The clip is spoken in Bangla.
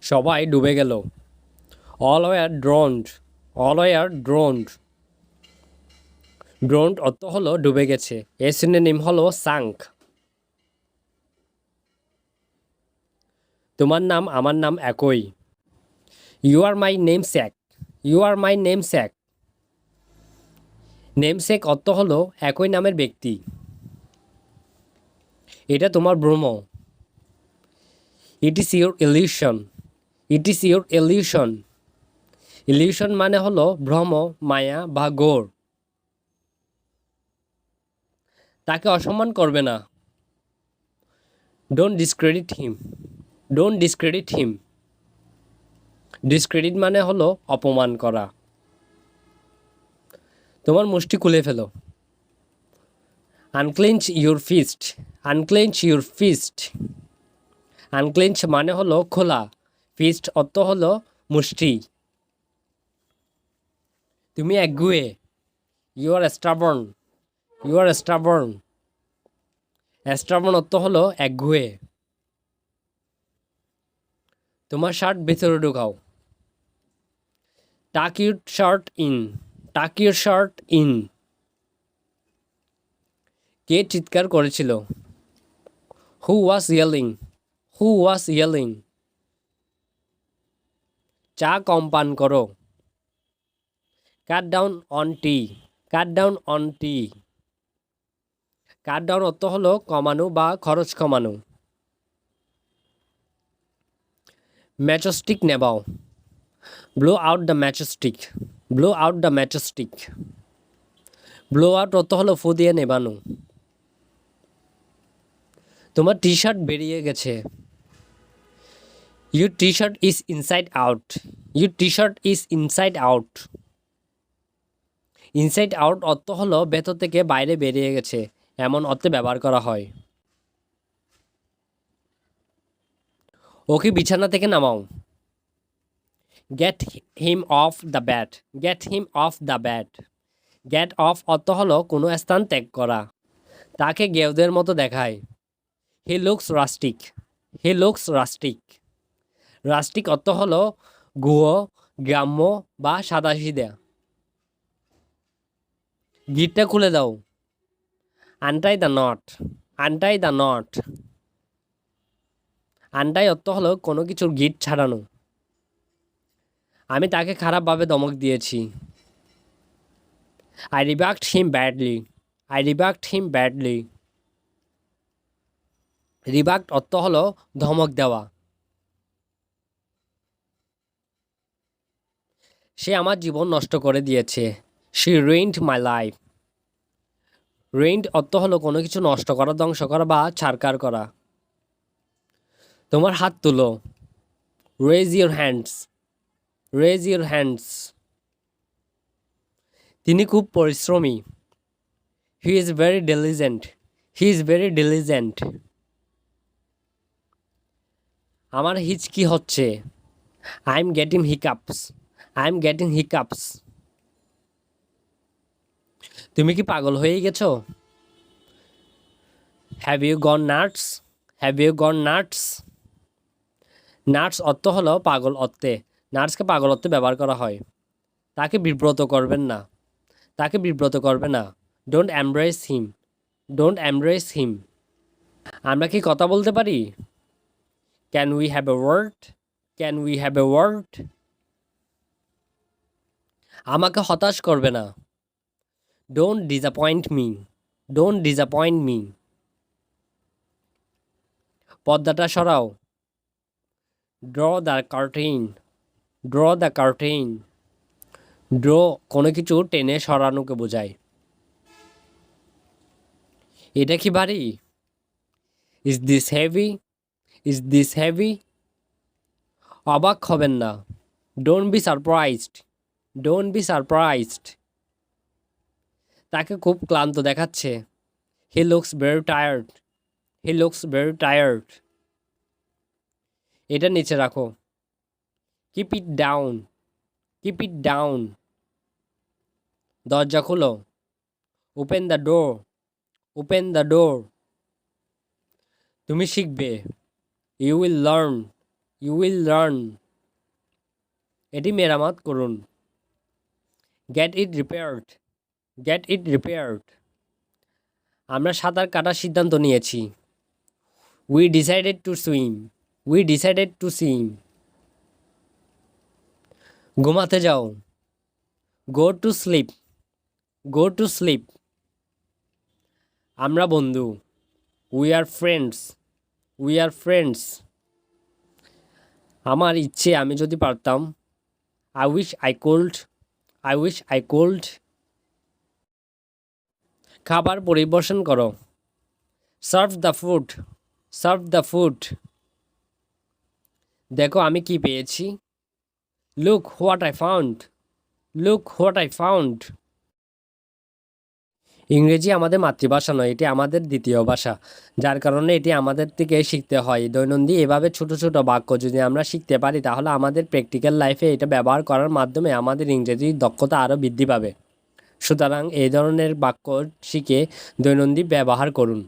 সবাই ডুবে গেল। All were drowned. All were drowned. Drowned অর্থ হলো ডুবে গেছে। এর সিনোনিম হলো সাঙ্ক। তোমার নাম আমার নাম একই। You are my namesake. You are my namesake. Namesake অর্থ হলো একই নামের ব্যক্তি। এটা তোমার ভ্রম। It is your illusion. It is your illusion. Illusion মানে হলো ভ্রম, মায়া বা গোর। তাকে অসম্মান করবে না। Don't discredit him. Don't discredit him. Discredit মানে হলো অপমান করা। তোমার মুষ্টি খুলে ফেলো। Unclench your fist. Unclench your fist. Unclench মানে হলো খোলা। ফিস্ট অর্থ হলো মুষ্টি। তুমি একগুঁয়ে। You are stubborn. You are stubborn. Stubborn অর্থ হলো একগুঁয়ে। তোমার শার্ট ভেতরে ঢুকাও। Tuck your shirt in. Tuck your shirt in. কে চিৎকার করেছিল? হু ওয়াজ ইয়েলিং। হু ওয়াজ ইয়েলিং। চা কম পান করো। Cut down on tea. Cut down on tea. Cut down অর্থ হলো কমানো বা খরচ কমানো। ম্যাচস্টিক নেবাও। Blow out the matchstick. Blow out the matchstick. Blow out অর্থ হলো ফু দিয়ে নেবানো। তোমার টি শার্ট বেরিয়ে গেছে। Your T shirt is inside out. Your T shirt is inside out. Inside out অর্থ হলো ভেতর থেকে বাইরে বেরিয়ে গেছে, এমন অর্থে ব্যবহার করা হয়। ওকে বিছানা থেকে নামাও। Get him off the bed. Get him off the bed. Get off অর্থ হলো কোনো স্থান ত্যাগ করা। তাকে গেউদের মতো দেখায়। He looks rustic. He looks rustic. Rustic অর্থ হলো গুহ, গ্রাম্য বা সাদাসিধা। গিটটা খুলে দাও। আনটাই দ্য নট। আনটাই the not. আনটাই অর্থ হলো কোনো কিছুর গিট ছাড়ানো। আমি তাকে খারাপভাবে ধমক দিয়েছি। I rebuked him badly. I rebuked him badly. Rebuked অর্থ হলো ধমক দেওয়া। সে আমার জীবন নষ্ট করে দিয়েছে। She ruined my life. Ruined অর্থ হলো কোনো কিছু নষ্ট করা, ধ্বংস করা বা ছারকার করা। তোমার হাত তুলো। Raise your hands. Raise your hands. তিনি খুব পরিশ্রমী। He is very diligent. He is very diligent. আমার হিচকি হচ্ছে। I am getting hiccups. I am getting hiccups. তুমি কি পাগল হয়ে গেছো? Have you gone nuts? Have you gone nuts? Nuts অর্থ হলো পাগল অর্থে। নাটসকে পাগল অর্থে ব্যবহার করা হয়। তাকে বিব্রত করবেন না। তাকে বিব্রত করবে না। Don't embarrass him. Don't embarrass him. আমরা কি কথা বলতে পারি? Can we have a word? Can we have a word? আমাকে হতাশ করবে না। Don't disappoint me. Don't disappoint me. পর্দাটা সরাও। Draw the curtain. Draw the curtain. Draw কোনো কিছু টেনে সরানোকে বোঝায়। এটা কি ভারী? Is this heavy? Is this heavy? অবাক হবেন না। Don't be surprised. Don't be surprised. তাকে খুব ক্লান্ত দেখাচ্ছে। He looks very tired. He looks very tired. এটা নিচে রাখো। Keep it down. Keep it down. দরজা খুলো। Open the door. Open the door. তুমি শিখবে। You will learn. You will learn, এটি মেরামত করুন। Get it repaired, get it repaired, আমরা সাঁতার কাটার সিদ্ধান্ত নিয়েছি। We decided to swim, we decided to swim, ঘুমাতে যাও। Go to sleep, go to sleep, আমরা বন্ধু। We are friends, we are friends, আমার ইচ্ছে আমি যদি পারতাম। I wish I cooled, I wish I cooled, খাবার পরিবেশন করো। Serve the food, serve the food, দেখো আমি কি পেয়েছি। Look what I found, look what I found, ইংরেজি আমাদের মাতৃভাষা নয়, এটি আমাদের দ্বিতীয় ভাষা, যার কারণে এটি আমাদের থেকে শিখতে হয়। দৈনন্দিন এভাবে ছোট ছোট বাক্য যদি আমরা শিখতে পারি তাহলে আমাদের প্র্যাকটিক্যাল লাইফে এটা ব্যবহার করার মাধ্যমে আমাদের ইংরেজির দক্ষতা আরও বৃদ্ধি পাবে। সুতরাং এই ধরনের বাক্য শিখে দৈনন্দিন ব্যবহার করুন।